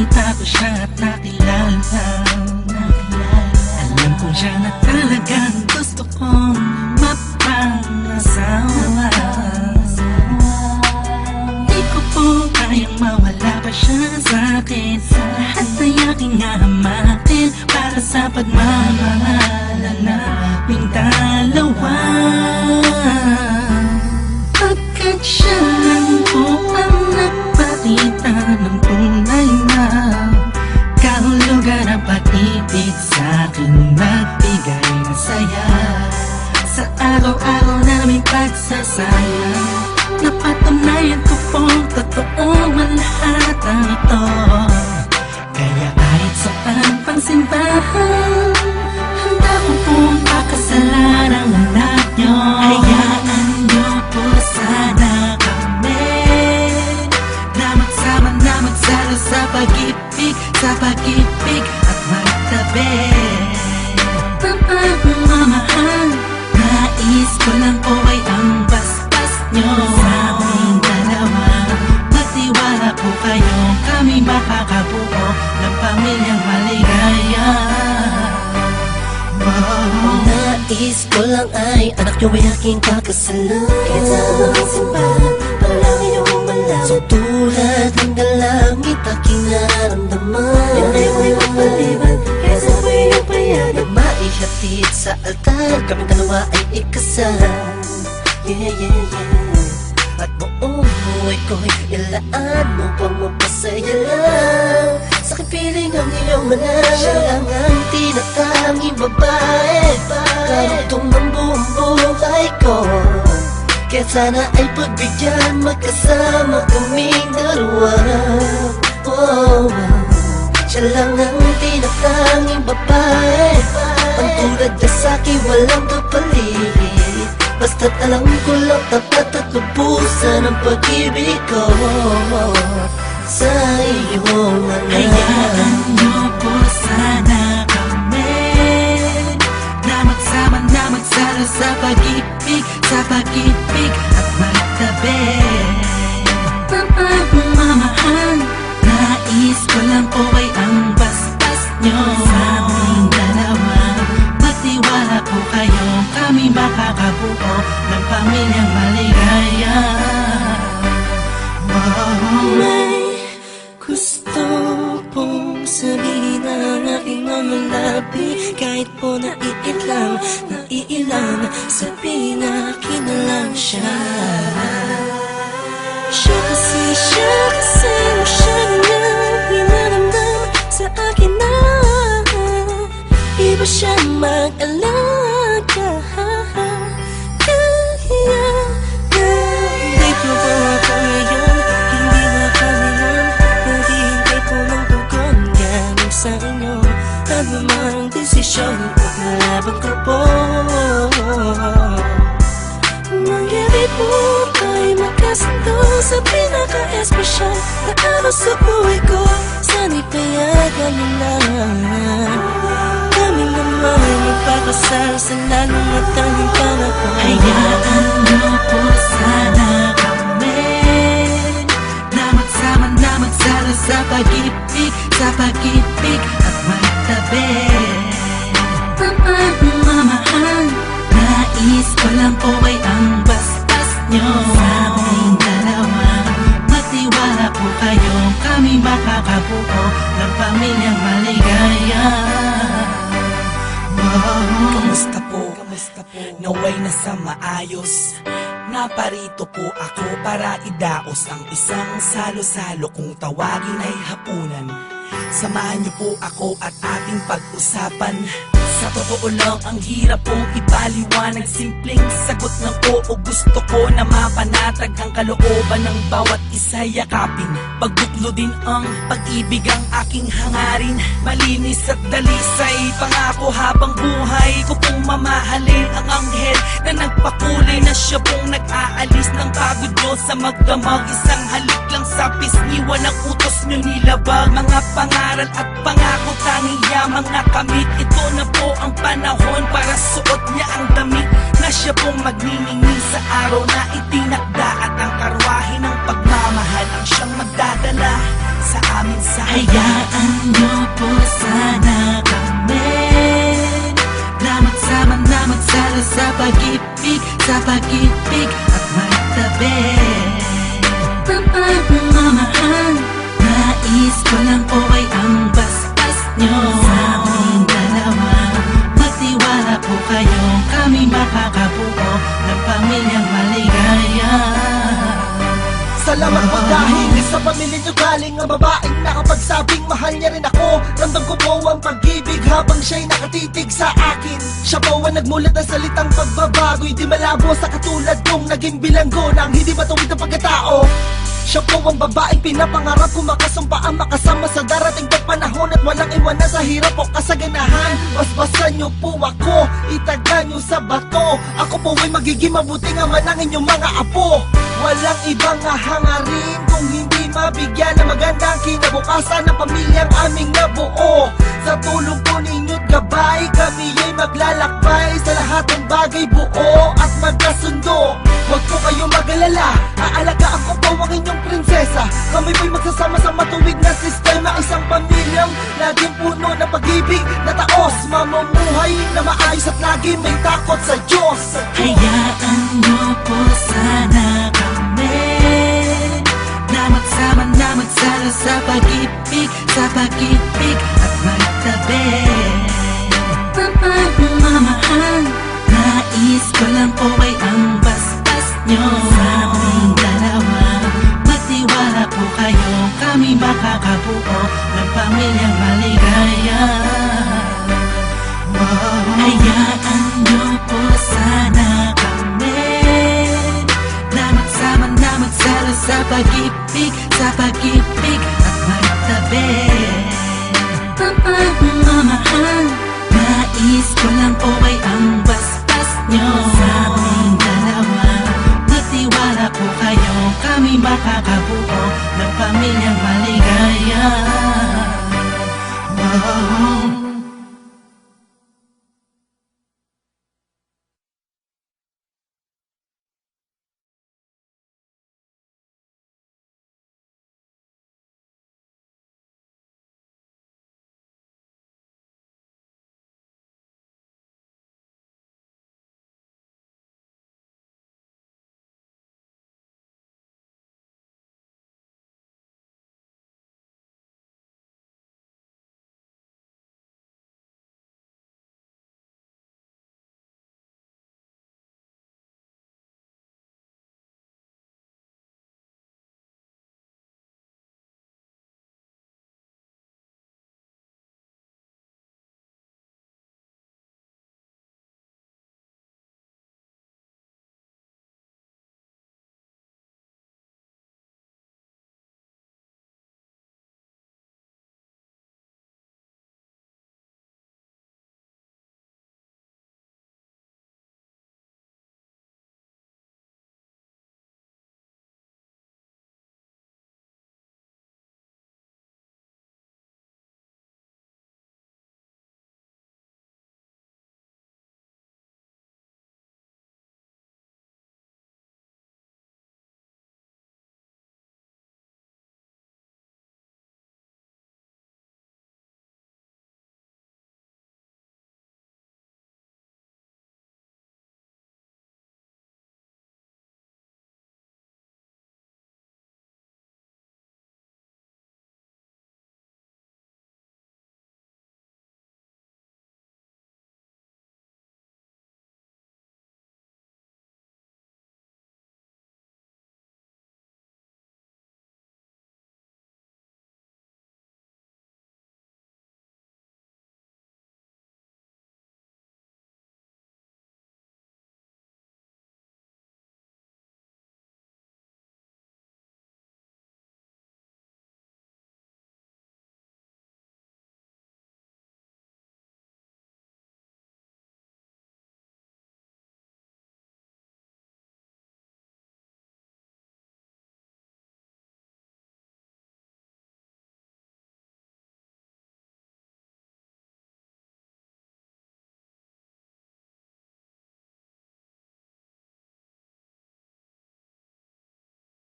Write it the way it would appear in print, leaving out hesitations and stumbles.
nakita ko siya at nakilala. Alam ko siya na talagang gusto kong mapangasawa. Di ko po kayang mawala pa siya sa'kin. Lahat ay aking hahamakin para sa pagmamahalan naming dalawa. Pagkat siya lang po ang nagpakita ng tunay na kahulugan ng pag-ibig sa'kin, nagbigay ng saya sa araw-araw naming pagsasaya. Napatunayan ko pong totoo ang lahat ng ito. Kaya kahit saan pang simbahan, handa ko pong pakasalan ang anak nyo. Hayaan nyo po sana kami na magsama na magsalo sa pag-ibig, sa pag-ibig at magtabi. Mamahal, nais ko lang po ay ang basbas nyo sa aming dalawa. Magtiwala po kayo, kami makakabuo ng pamilyang maligaya. Nais ko lang ay anak nyo ay aking kakasalan. Kahit sa aming simbahan, para lang iyong malaman. So tulad ng dalangit aking nararamdaman. Yan ay huwag mapaliban, kaya sa buhay iyong payagan. Maihatid sa altar, kaming dalawa ay ikasal. Yeah, yeah, yeah. At buong buhay ko'y ilaan mo pang mapasaya lang. Sa kapiling ang iyong anak, siya lang ang tinatanging babae. Karugtong ng buong buhay ko, kaya sana ay pagbigyan, magkasama kaming dalawa. Oh, siya lang ang tinatanging babae. Ang tulad na sa'kin walang kapalit. Basta't alam ko lang tapat at lubusan ang pag-ibig ko sa iyong anak. Hayaan nyo po sana kami na magsama na magsalo sa pag-ibig, sa pag-ibig at magtabi. Mamahal, nais ko lang po ay ang basbas nyo sa aming dalawa. Magtiwala po kayo, kami makakabuo ng pamilyang maligaya. May gusto pong sabihin ng aking mga labi. Kahit po naiilang, sabihin na akin na lang siya. Siya kasi masyado niyang pinaramdam sa akin na iba siya mag-alaga. Dito po ako ngayon, hindi makalimutan. Naghihintay po ng tugon galing sa inyo. Ano mang desisyon, paglalaban ko po. Mangyari po ay magkasundo sa pinaka-espesyal na araw sa buhay ko. Sana'y payagan mo lang. Kami naman magpapasal sa lalong at tanging pangako. Hayaan nyo po sana kami na magsama na magsalo sa pag-ibig, sa pag-ibig at magtabi. Mamahal, nais ko lang po ay ang basbas nyo sa aming dalawa. Magtiwala po kayo, kami makakabuo ng pamilyang maligaya. Kamusta po? Naway nasa maayos. Naparito po ako para idaos ang isang salo-salo kung tawagin ay hapunan. Samahan niyo po ako at ating pag-usapan. Sa totoo lang ang hirap pong ipaliwanag. Simpleng sagot ng oo, gusto ko na mapanatag ang kalooban ng bawat isa yakapin. Pagbuklo din ang pag-ibig ang aking hangarin. Malinis at dalisay, pangako habang buhay ko pong mamahalin ang anghel na nagpakulay na siya pong nag-aalis ng pagod nyo sa magdamag. Isang halik lang sa pisngi, walang utos nyo nilabag. Mga pangaral at pangako, tanging yamang nakamit. Ito na po ang panahon para suot niya ang damit na siya pong magniningning sa araw na itinakda. At ang karwahe ng pagmamahal ang siyang magdadala sa amin sa Hayaan nyo po sana kami na magsama na magsalo sa pag-ibig at magtabi. Mapagmamahal, nais ko lang po ay ang basbas nyo sa aming dalawa. Magtiwala po kayo, kami makakabuo ng pamilyang maligaya. Salamat po dahil sa pamilya nyo galing ang babaeng nakapagsabing mahal niya rin ako. Ramdam ko po ang pag-ibig habang siya'y nakatitig sa akin. Siya po ang nagmulat ng salitang pagbabago, hindi malabo sa katulad kong naging bilanggo ng hindi matuwid ang pagkatao. Siya po ang babaeng pinapangarap ko, makasumpa ang makasama sa darating pang panahon at walang iwanan sa hirap o kasaganahan. Basbasan niyo po ako, itaga niyo sa bato. Ako po ay magiging mabuting ama ng inyong mga apo. Walang ibang hangarin kung hindi mabigyan ng magandang kinabukasan ng pamilyang aming nabuo. Sa tulong po ninyo't gabay, kami ay maglalakbay sa lahat ng bagay, buo at magkasundo. Huwag po kayong mag-alala, aalagaan ko po ang inyong prinsesa. Kami po'y magsasama sa matuwid na sistema, isang pamilyang laging puno ng pag-ibig na taos, mamumuhay na maayos at lagi may takot sa Diyos. Hayaan nyo po sana kami na magsama na magsalo sa pag-ibig at magtabi. Mapagmamahal, nais ko lang po ay ang basbas nyo sa aming dalawa. Magtiwala po kayo, kami makakabuo ng pamilyang maligaya. Hayaan nyo po sana kami na magsama na magsalo sa pag-ibig